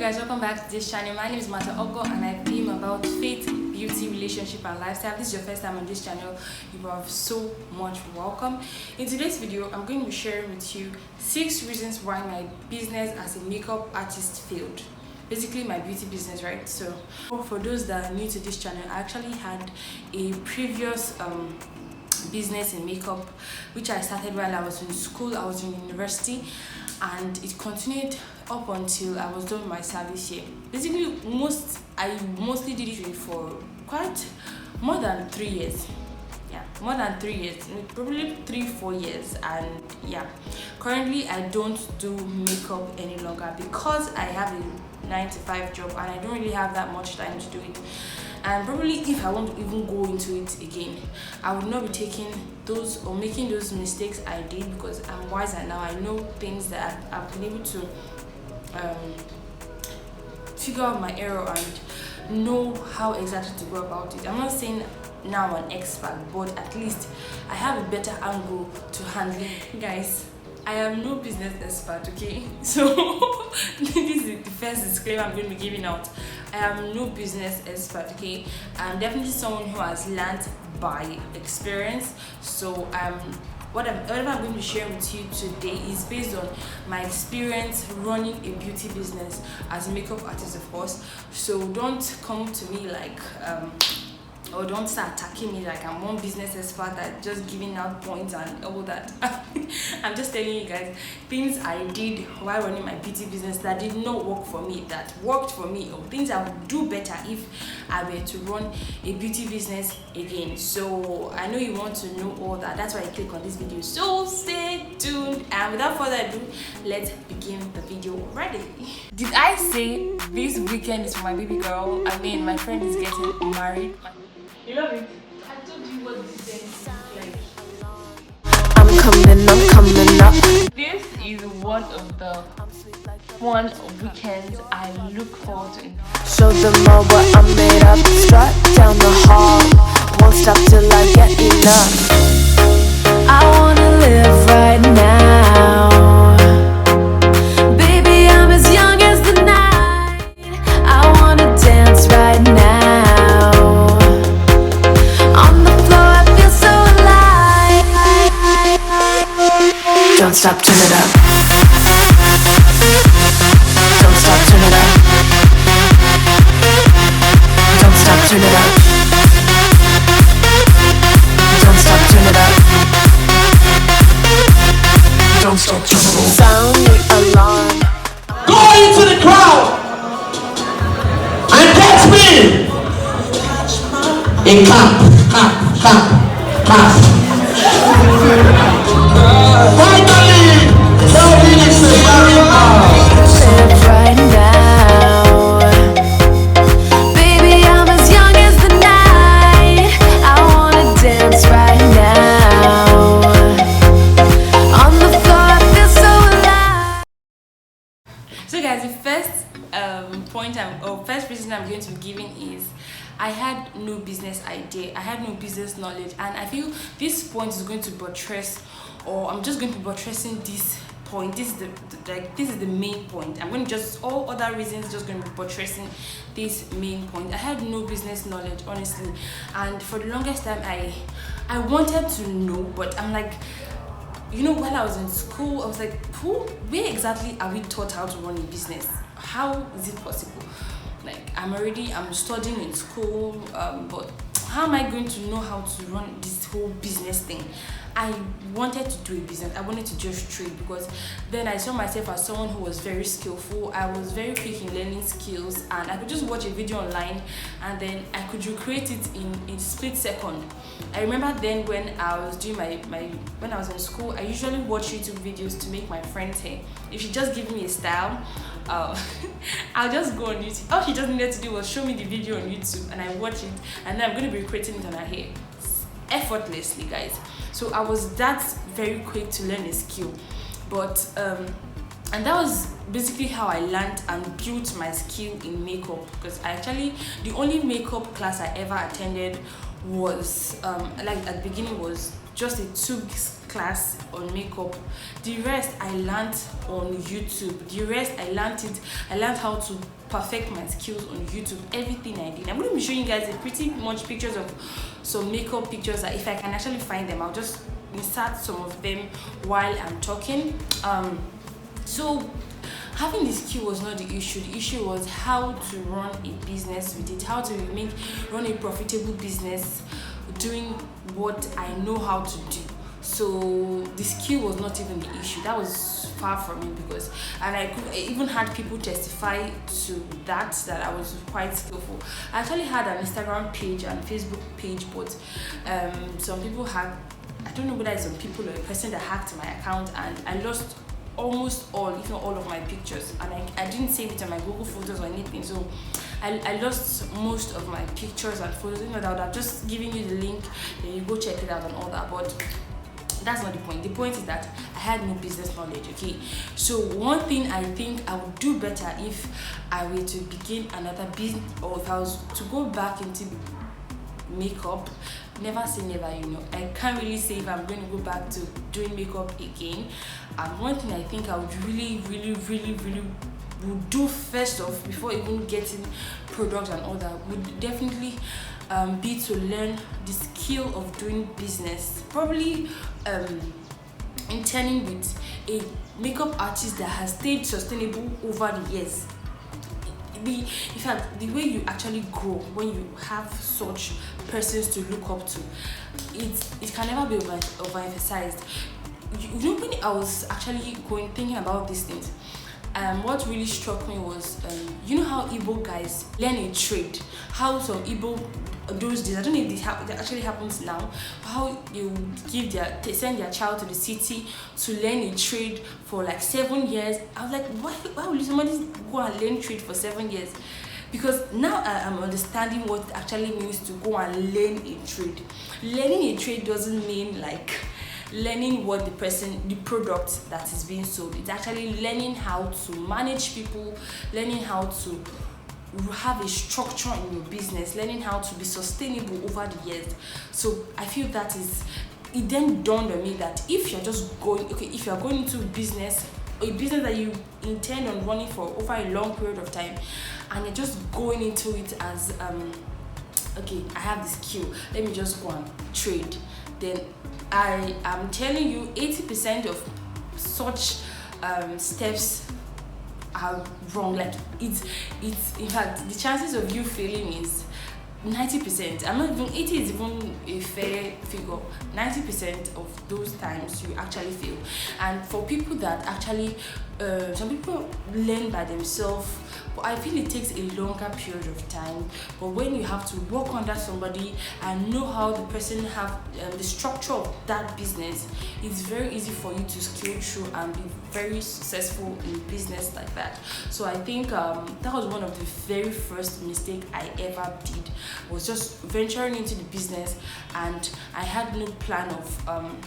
guys, welcome back to this channel. My name is Mata Ogo and I film about faith, beauty, relationship and lifestyle. If this is your first time on this channel, you are so much welcome. In today's video, I'm going to be sharing with you 6 reasons why my business as a makeup artist failed. Basically my beauty business, right? So for those that are new to this channel, I actually had a previous business in makeup which I started while I was in school. I was in university and it continued up until I was done with my service year. Basically I mostly did it for quite more than 3 years. More than 3 years, probably 3-4 years. And yeah, currently I don't do makeup any longer because I have a 9-to-5 job and I don't really have that much time to do it. And probably if I want to even go into it again, I would not be taking those or making those mistakes I did, because I'm wiser now. I know things that I've been able to figure out my error and know how exactly to go about it. I'm not saying now I'm an expert, but at least I have a better angle to handle. Guys, I am no business expert, okay? So this is the first disclaimer I'm going to be giving out. I am no business expert, okay? I'm definitely someone who has learned by experience. So whatever I'm going to be sharing with you today is based on my experience running a beauty business as a makeup artist, of course. So don't come to me like or don't start attacking me like I'm one business expert that just giving out points and all that. I'm just telling you guys things I did while running my beauty business that did not work for me, that worked for me, or things I would do better if I were to run a beauty business again. So I know you want to know all that. That's why I click on this video. So stay tuned, and without further ado, let's begin the video already. Did I say this weekend is for my baby girl? I mean, my friend is getting married. You love it? I told you what this thing like. I'm coming up. This is one of the fun weekends I look forward to. Show them all what I'm made of. Strut down the hall. Won't stop till I get enough. I wanna live right now. Baby, I'm as young as the night. I wanna dance right now. Don't stop, turn it up. Don't stop, turn it up. Don't stop, turn it up. Don't stop, turn it up. Don't stop, turn it up. Sound the alarm. Go into the crowd and catch me in clap. Finally, live right now. Baby, I'm as young as the night. I wanna dance right now. On the floor, I feel so alive. So guys, the first first reason I'm going to be giving is I had no business idea. I had no business knowledge, and I feel this point is going to buttress, or I'm just going to be buttressing this point. This is the main point. I'm going to just, all other reasons just going to be buttressing this main point. I had no business knowledge, honestly, and for the longest time I wanted to know, but I'm like, you know, while I was in school, I was like, where exactly are we taught how to run a business? How is it possible? Like, I'm studying in school, but how am I going to know how to run this whole business thing? I wanted to do a business. I wanted to just trade, because then I saw myself as someone who was very skillful. I was very quick in learning skills, and I could just watch a video online and then I could recreate it in a split second. I remember then when I was doing when I was in school, I usually watch YouTube videos to make my friend's hair. If she just give me a style, I'll just go on YouTube. All she just needed to do was show me the video on YouTube and I watch it, and then I'm going to be recreating it on her hair effortlessly, guys. So I was that very quick to learn a skill. But and that was basically how I learned and built my skill in makeup, because the only makeup class I ever attended was like at the beginning was just a 2 weeks class on makeup. The rest I learned on YouTube. The rest I learned how to perfect my skills on YouTube. Everything I did. I'm going to be showing you guys a pretty much pictures of some makeup pictures that if I can actually find them, I'll just insert some of them while I'm talking. So having the skill was not the issue. The issue was how to run a business with it, how to run a profitable business doing what I know how to do. So the skill was not even the issue. That was far from it, because I even had people testify to that I was quite skillful. I actually had an Instagram page and Facebook page, but some people had, I don't know whether it's some people or a person that hacked my account, and I lost almost all, if not all of my pictures, and I didn't save it on my Google Photos or anything. So I lost most of my pictures and photos. You know, that I would have just given you the link, then you go check it out and all that. But that's not the point. The point is that I had no business knowledge. Okay, so one thing I think I would do better if I were to begin another business, or if I was to go back into makeup. Never say never, you know. I can't really say if I'm going to go back to doing makeup again. And one thing I think I would really would do first off, before even getting products and all that, would definitely be to learn the skill of doing business. Probably interning with a makeup artist that has stayed sustainable over the years. In fact, the way you actually grow when you have such persons to look up to, it can never be overemphasized. You know, when I was actually thinking about these things, what really struck me was, you know how Igbo guys learn a trade, how some Igbo those days, I don't know if that actually happens now, how you send their child to the city to learn a trade for like 7 years. I was like, why would somebody go and learn trade for 7 years? Because now I am understanding what it actually means to go and learn a trade. Learning a trade doesn't mean like learning what the product that is being sold. It's actually learning how to manage people, learning how to have a structure in your business, learning how to be sustainable over the years. So I feel that it then dawned on me that if you're just if you're going into a business that you intend on running for over a long period of time, and you're just going into it as okay, I have the skill, let me just go and trade, then I am telling you 80% of such steps are wrong. Like it's in fact, the chances of you failing is 90%. I'm not even 80 is even a fair figure. 90% of those times you actually fail. And for people that actually some people learn by themselves, but I feel it takes a longer period of time. But when you have to work under somebody and know how the person have the structure of that business, it's very easy for you to scale through and be very successful in business like that. So I think that was one of the very first mistake I ever did, was just venturing into the business, and I had no plan of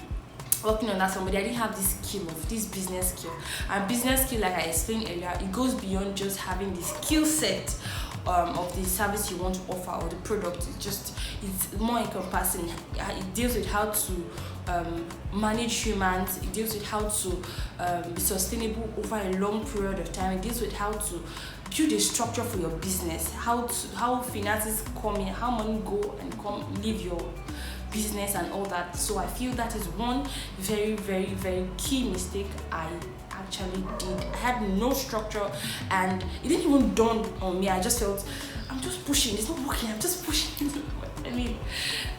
working on that somebody. I didn't have this skill of this business skill. And business skill, like I explained earlier, it goes beyond just having the skill set of the service you want to offer or the product. It's more encompassing. It deals with how to manage humans. It deals with how to be sustainable over a long period of time. It deals with how to build a structure for your business, how finances come in, how money go and come leave your business and all that. So I feel that is one very key mistake I actually did. I had no structure, and it didn't even dawn on me. I just felt, I'm just pushing, it's not working, I'm just pushing. I mean,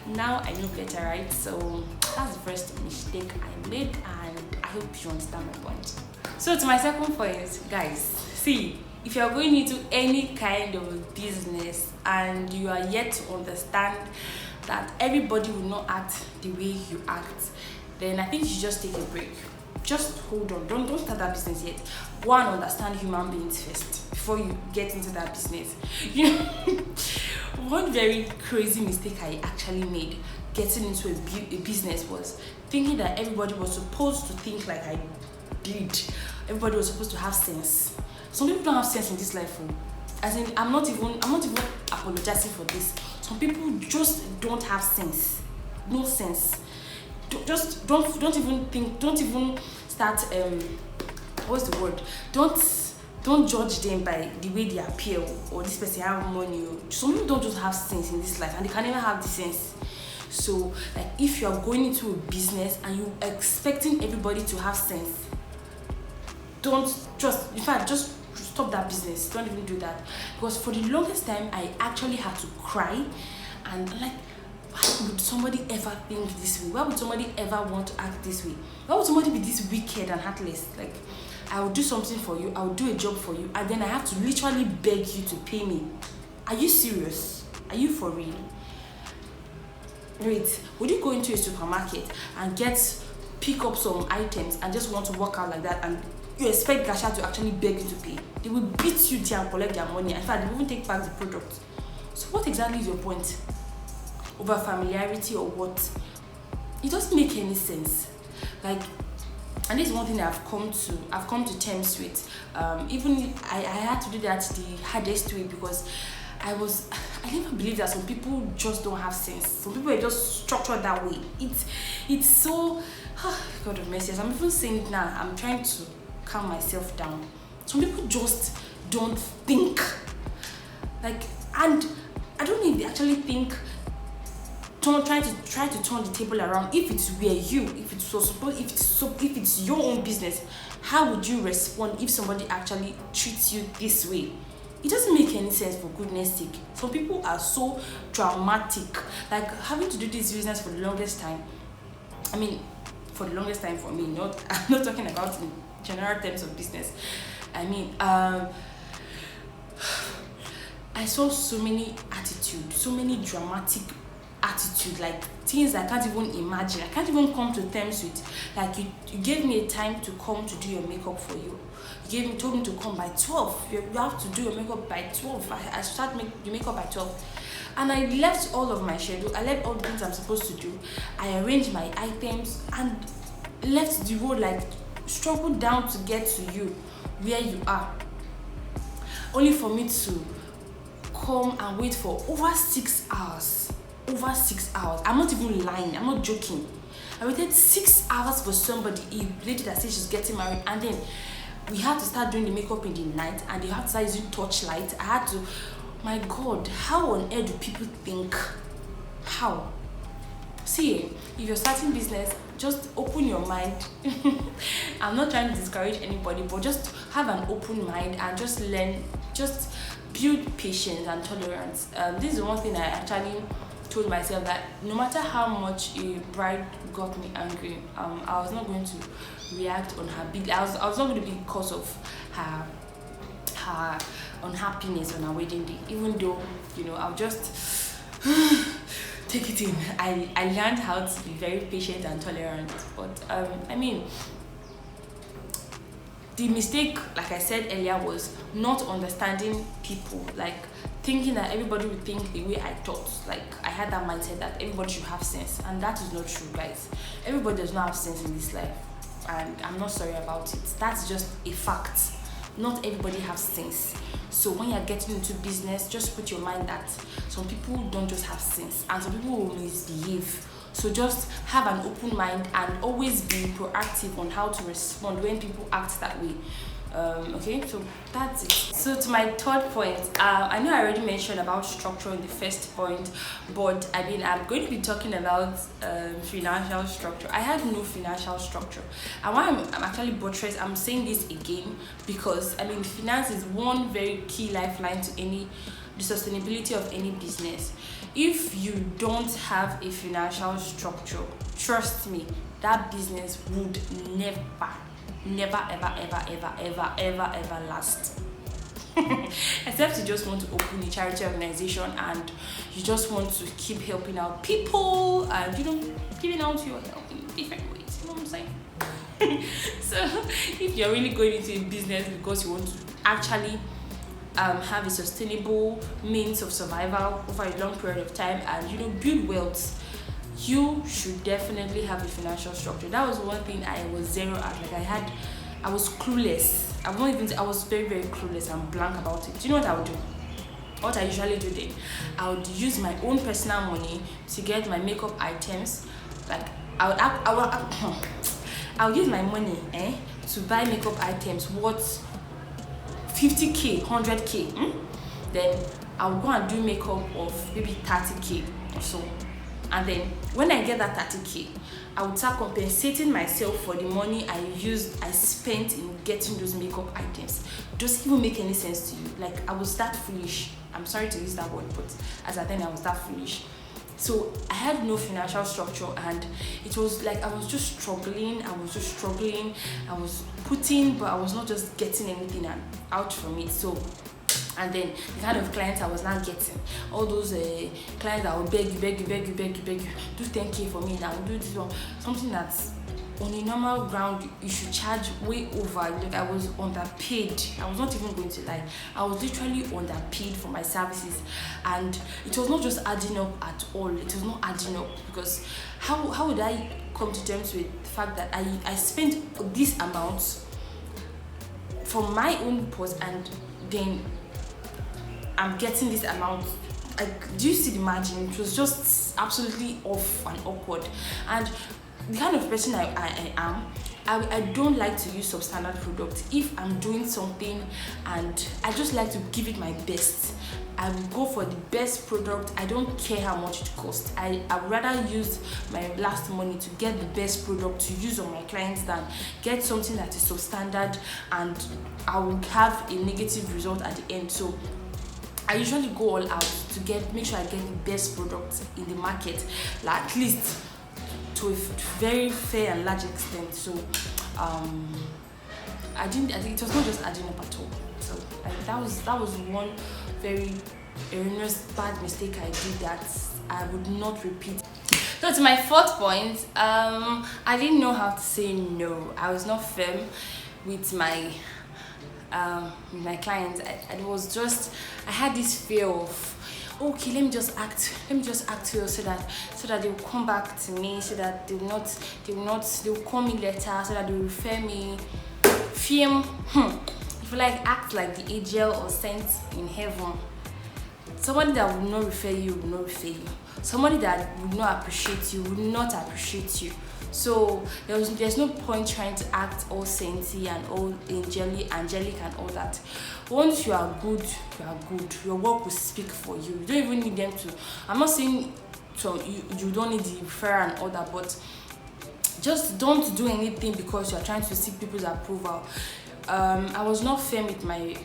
now I know better, right? So that's the first mistake I made, and I hope you understand my point. So to my second point, guys, see, if you are going into any kind of business and you are yet to understand that everybody will not act the way you act, then I think you should just take a break. Just hold on. Don't start that business yet. Go and understand human beings first before you get into that business. You know, one very crazy mistake I actually made getting into a business was thinking that everybody was supposed to think like I did. Everybody was supposed to have sense. Some people don't have sense in this life. As in, I'm not even apologizing for this. Some people just don't have sense. No sense. don't even think, don't even start what's the word, don't judge them by the way they appear, or this person have money. Some people don't just have sense in this life, and they can never have the sense. So like if you are going into a business and you are expecting everybody to have sense, don't just, in fact, just stop that business. Don't even do that. Because for the longest time I actually had to cry and like, why would somebody ever think this way? Why would somebody ever want to act this way? Why would somebody be this wicked and heartless? Like, I will do something for you, I will do a job for you, and then I have to literally beg you to pay me. Are you serious? Are you for real? Wait, would you go into a supermarket and pick up some items and just want to walk out like that, and you expect cashier to actually beg you to pay? They will beat you there and collect their money. In fact, they will even take back the product. So what exactly is your point? Over familiarity or what? It doesn't make any sense. Like, and this is one thing I've come to terms with. Even I had to do that the hardest way, because I never believed that some people just don't have sense. Some people are just structured that way. It's so God of mercy. As I'm even saying it now, I'm trying to calm myself down. Some people just don't think. Like, and I don't know if they actually think, try to turn the table around. If it's if it's your own business, how would you respond if somebody actually treats you this way? It doesn't make any sense, for goodness sake. Some people are so dramatic. Like, having to do this business for the longest time. I mean, for the longest time for me, I'm not talking about in general terms of business. I mean, I saw so many attitude, so many dramatic attitude, like things I can't even imagine. I can't even come to terms with. Like, you gave me a time to come to do your makeup for you. You told me to come by 12. You have to do your makeup by 12. I start the makeup by 12. And I left all of my schedule. I left all the things I'm supposed to do. I arranged my items and left the road, like struggled down to get to you where you are. Only for me to come and wait for over 6 hours. Over 6 hours. I'm not even lying. I'm not joking. I waited 6 hours for somebody, a lady that says she's getting married, and then we had to start doing the makeup in the night, and they had to start using torchlight. I had to, my God, how on earth do people think? How? See, if you're starting business, just open your mind. I'm not trying to discourage anybody, but just have an open mind and just learn, just build patience and tolerance. This is one thing I actually told myself, that no matter how much a bride got me angry, I was not going to react on her big. I was not going to be the cause of her unhappiness on her wedding day. Even though, I'll just take it in. I learned how to be very patient and tolerant. But I mean, the mistake, like I said earlier, was not understanding people. Like, thinking that everybody would think the way I thought. Like, I had that mindset that everybody should have sense, and that is not true, guys. Everybody does not have sense in this life, and I'm not sorry about it. That's just a fact. Not everybody has sense. So when you're getting into business, just put your mind that some people don't just have sense, and some people will misbehave. So just have an open mind and always be proactive on how to respond when people act that way. Okay, so that's it. So to my third point, I know I already mentioned about structure in the first point, but I mean, I'm going to be talking about financial structure. I had no financial structure, and why I'm actually buttressed, I'm saying this again, because I mean, finance is one very key lifeline to the sustainability of any business. If you don't have a financial structure, trust me, that business would never ever last. Except you just want to open a charity organization and you just want to keep helping out people and giving out your help in different ways. You know what I'm saying? So if you're really going into a business because you want to actually have a sustainable means of survival over a long period of time and build wealth, you should definitely have a financial structure. That was one thing I was zero at. Like, I was clueless. I was very, very clueless and blank about it. Do you know what I would do? What I usually do then, I would use my own personal money to get my makeup items. Like, I'll use my money to buy makeup items worth 50k, 100k. Then I'll go and do makeup of maybe 30k or so. And then when I get that 30k, I would start compensating myself for the money I spent in getting those makeup items. Does it even make any sense to you? Like, I was that foolish. I'm sorry to use that word, but as at then I was that foolish. So I had no financial structure, and it was like I was just struggling. I was putting, but I was not just getting anything out from it. So, and then the kind of clients I was not getting, all those clients that would beg you, do 10k for me now, do this one, something that's on a normal ground you should charge way over. Like, I was underpaid. I was not even going to lie. I was literally underpaid for my services, and it was not just adding up at all. It was not adding up, because how would I come to terms with the fact that I spent this amount for my own purse, and then I'm getting this amount. Like, do you see the margin? It was just absolutely off and awkward. And the kind of person I am, I don't like to use substandard products. If I'm doing something and I just like to give it my best, I will go for the best product. I don't care how much it costs. I would rather use my last money to get the best product to use on my clients than get something that is substandard and I will have a negative result at the end. So I usually go all out to make sure I get the best product in the market, like at least to a very fair and large extent. So I think it was not just adding up at all. So that was one very erroneous bad mistake I did that I would not repeat. So to my fourth point, I didn't know how to say no. I was not firm with my clients. I had this fear of, okay, let me just act well so that they will come back to me, so that they will call me later, so that they will refer me. Fear, if you like, act like the angel or saint in heaven. Somebody that will not refer you will not refer you. Somebody that would not appreciate you will not appreciate you. So there's no point trying to act all sainty and all angelic and all that. Once you are good, you are good. Your work will speak for you. You don't even need them to. I'm not saying you don't need the referral and all that, but just don't do anything because you're trying to seek people's approval. I was not firm with my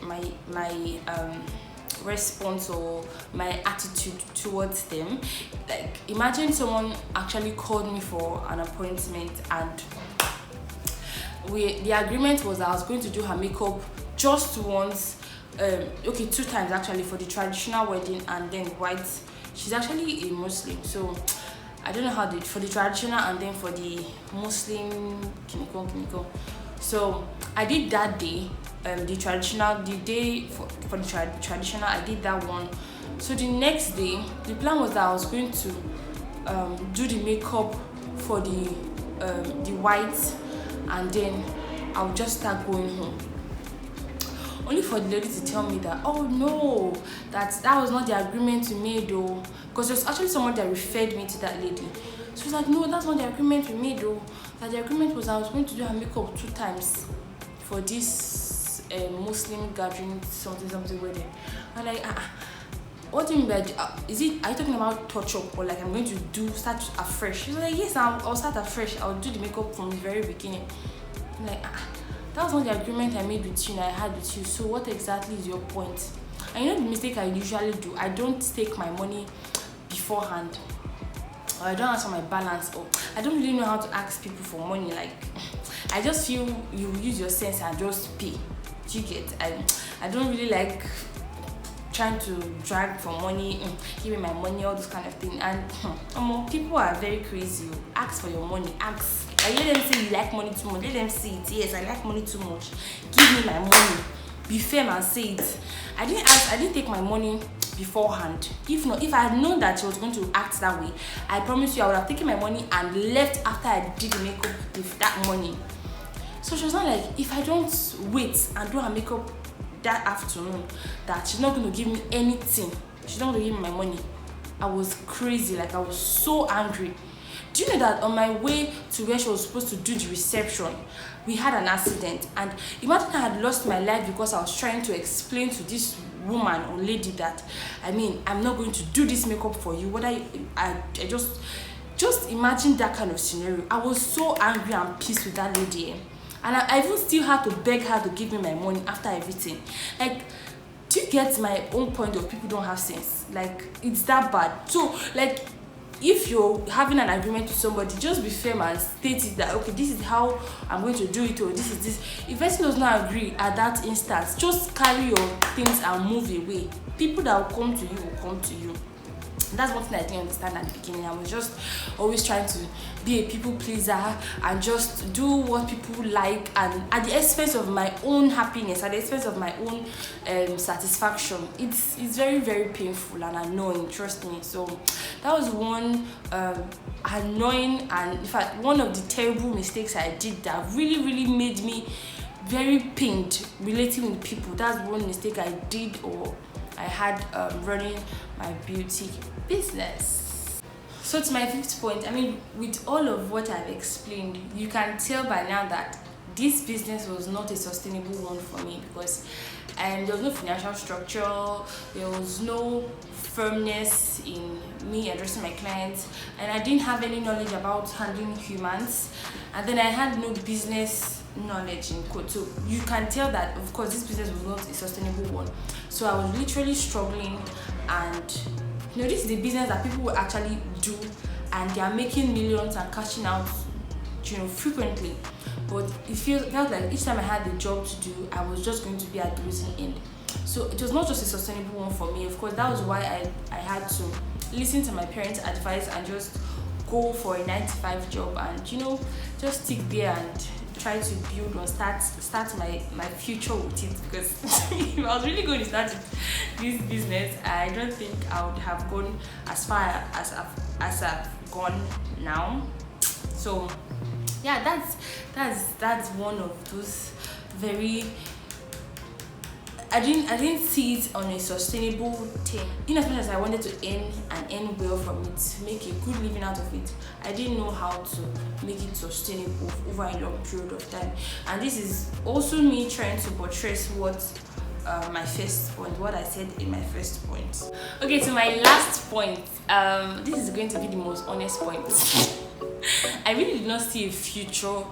response or my attitude towards them. Like, imagine someone actually called me for an appointment, and the agreement was that I was going to do her makeup just once, two times actually, for the traditional wedding and then white. She's actually a Muslim, so I don't know how for the traditional and then for the Muslim chemical. So I did that day, the day for the traditional, I did that one. So the next day, the plan was that I was going to do the makeup for the white, and then I would just start going home. Only for the lady to tell me that, oh no, that was not the agreement we made though, because there's actually someone that referred me to that lady. So she's like, no, that's not the agreement we made though. That the agreement was I was going to do her makeup 2 times for this Muslim gathering, something wedding. I'm like, what do you mean by are you talking about touch up, or like I'm going to start afresh? She's like, yes, I'll start afresh. I'll do the makeup from the very beginning. I'm like, that was not the agreement I made with you and I had with you. So what exactly is your point? And you know the mistake I usually do? I don't take my money beforehand, or I don't ask for my balance, or I don't really know how to ask people for money. Like, I just feel you use your sense and just pay. Do you get? I don't really like trying to drag for money, give me my money, all this kind of thing. And people are very crazy. Ask for your money. Ask. Like, let them say you like money too much. Let them say it. Yes, I like money too much. Give me my money. Be firm and say it. I didn't take my money beforehand. If I had known that she was going to act that way, I promise you I would have taken my money and left after I did the makeup with that money. So she was not like, if I don't wait and do her makeup that afternoon, that she's not going to give me anything. She's not going to give me my money. I was crazy. Like, I was so angry. Do you know that on my way to where she was supposed to do the reception, we had an accident? And imagine I had lost my life because I was trying to explain to this woman or lady that, I mean, I'm not going to do this makeup for you. What I just imagine that kind of scenario. I was so angry and pissed with that lady. And I even still had to beg her to give me my money after everything. Like, do you get my own point of people don't have sense? Like, it's that bad. So, like, if you're having an agreement with somebody, just be firm and state it that, okay, this is how I'm going to do it, or this is this. If person does not agree at that instance, just carry your things and move away. People that will come to you will come to you. That's one thing I didn't understand at the beginning. I was just always trying to be a people pleaser and just do what people like, and at the expense of my own happiness, at the expense of my own satisfaction. It's very, very painful and annoying, trust me. So that was one annoying, and in fact one of the terrible mistakes I did that really made me very pained relating with people. That's one mistake I did, or I had running my beauty business. So to my fifth point, I mean, with all of what I've explained, you can tell by now that this business was not a sustainable one for me, because there was no financial structure, there was no firmness in me addressing my clients, and I didn't have any knowledge about handling humans, and then I had no business knowledge in code. So you can tell that, of course, this business was not a sustainable one. So I was literally struggling, and this is a business that people will actually do, and they are making millions and cashing out, frequently. But it felt like each time I had a job to do, I was just going to be at the losing end. So it was not just a sustainable one for me. Of course, that was why I had to listen to my parents' advice and just go for a 9-to-5 job, and just stick there and try to build or start my future with it. Because if I was really going to start this business, I don't think I would have gone as far as I've gone now. So yeah, that's one of those very, I didn't see it on a sustainable thing. In as much as I wanted to earn well from it, make a good living out of it, I didn't know how to make it sustainable over a long period of time. And this is also me trying to buttress what my first point, what I said in my first point. Okay, so my last point. This is going to be the most honest point. I really did not see a future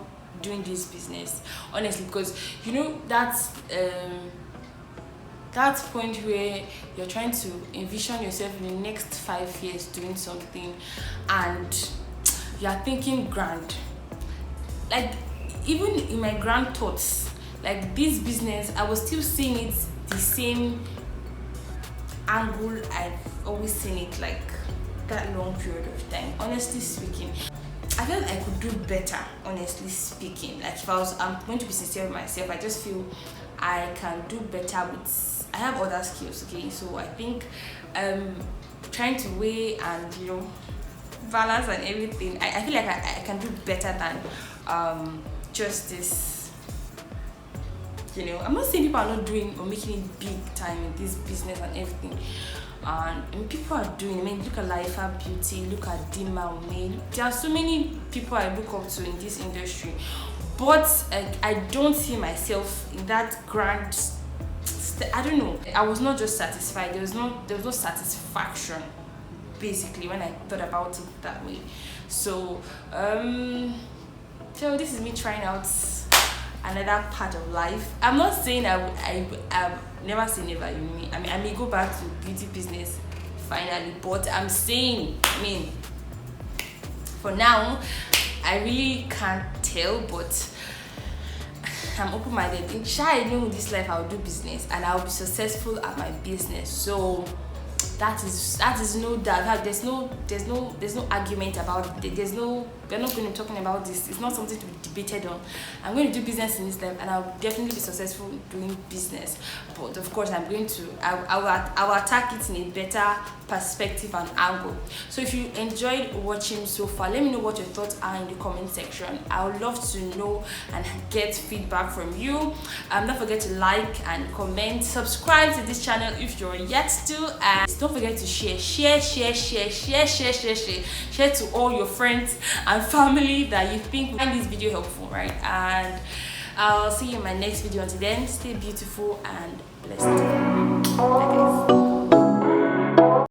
doing this business, honestly, because that point where you're trying to envision yourself in the next 5 years doing something, and you're thinking grand. Like, even in my grand thoughts, like this business, I was still seeing it the same angle I've always seen it, like that long period of time. Honestly speaking, I felt I could do better, honestly speaking. Like, if I'm going to be sincere with myself, I just feel I can do better with, I have other skills, okay? So I think trying to weigh and balance and everything, I feel like I can do better than just this. I'm not saying people are not doing or making it big time in this business and everything. And people are doing. I mean, look at Lifa Beauty, look at Dima May. There are so many people I look up to in this industry, but I don't see myself in that grand. I don't know. I was not just satisfied. There was no satisfaction, basically, when I thought about it that way. So so this is me trying out another part of life. I'm not saying I've never say never, I mean, I may go back to beauty business finally, but I'm saying, for now, I really can't tell, but I'm open-minded. In I know this life I'll do business and I'll be successful at my business. So that is no doubt. There's no argument about it. We're not going to be talking about this. It's not something to be debated on. I'm going to do business in this life, and I'll definitely be successful doing business. But of course, I will attack it in a better perspective and angle. So if you enjoyed watching so far, let me know what your thoughts are in the comment section. I would love to know and get feedback from you. Don't forget to like and comment, subscribe to this channel if you're yet to, and don't don't forget to share to all your friends and family that you think find this video helpful, right? And I'll see you in my next video. Until then, stay beautiful and blessed. Bye guys.